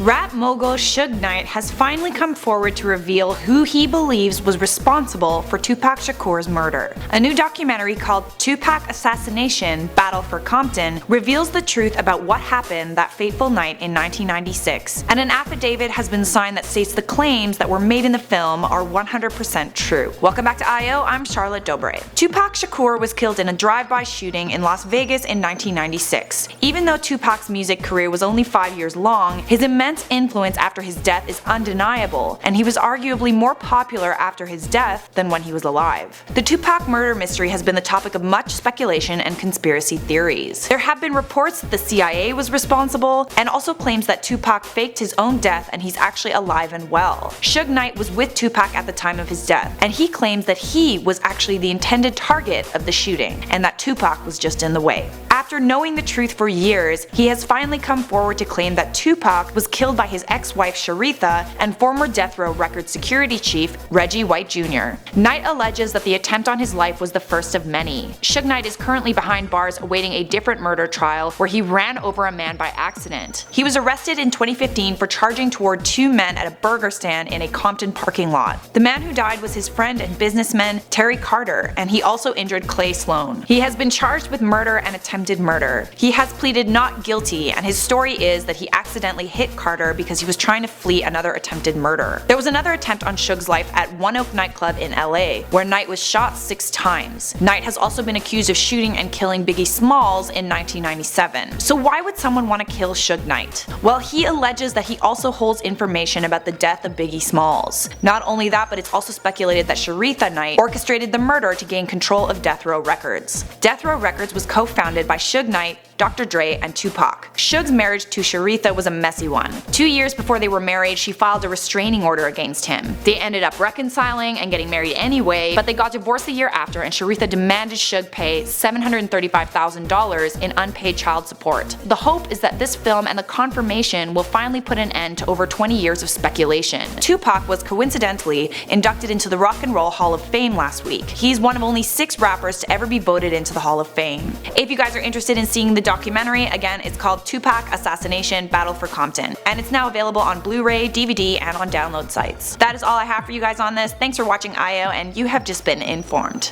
Rap mogul Suge Knight has finally come forward to reveal who he believes was responsible for Tupac Shakur's murder. A new documentary called Tupac Assassination, For Compton reveals the truth about what happened that fateful night in 1996, and an affidavit has been signed that states the claims that were made in the film are 100% true. Welcome back to I.O., I'm Charlotte Dobre. Tupac Shakur was killed in a drive-by shooting in Las Vegas in 1996. Even though Tupac's music career was only 5 years long, his immense influence after his death is undeniable, and he was arguably more popular after his death than when he was alive. The Tupac murder mystery has been the topic of much speculation and conspiracy theories. There have been reports that the CIA was responsible, and also claims that Tupac faked his own death and he's actually alive and well. Suge Knight was with Tupac at the time of his death, and he claims that he was actually the intended target of the shooting, and that Tupac was just in the way. After knowing the truth for years, he has finally come forward to claim that Tupac was killed by his ex-wife Sharitha and former Death Row Records security chief Reggie White Jr. Knight alleges that the attempt on his life was the first of many. Suge Knight is currently behind bars awaiting a different murder trial where he ran over a man by accident. He was arrested in 2015 for charging toward two men at a burger stand in a Compton parking lot. The man who died was his friend and businessman Terry Carter, and he also injured Clay Sloan. He has been charged with murder and attempted murder. He has pleaded not guilty, and his story is that he accidentally hit Carter because he was trying to flee another attempted murder. There was another attempt on Suge's life at One Oak nightclub in LA, where Knight was shot 6 times. Knight has also been accused of shooting and killing Biggie Smalls in 1997. So why would someone want to kill Suge Knight? Well, he alleges that he also holds information about the death of Biggie Smalls. Not only that, but it's also speculated that Sharitha Knight orchestrated the murder to gain control of Death Row Records. Death Row Records was co-founded by Suge Knight, Dr. Dre, and Tupac. Suge's marriage to Sharitha was a messy one. 2 years before they were married, she filed a restraining order against him. They ended up reconciling and getting married anyway, but they got divorced the year after, and Sharitha demanded Suge pay $735,000 in unpaid child support. The hope is that this film and the confirmation will finally put an end to over 20 years of speculation. Tupac was coincidentally inducted into the Rock and Roll Hall of Fame last week. He's one of only 6 rappers to ever be voted into the Hall of Fame. If you guys are interested in seeing the documentary, again, it's called Tupac Assassination, For Compton, and it's now available on Blu-ray, DVD, and on download sites. That is all I have for you guys on this. Thanks for watching I.O., and you have just been informed.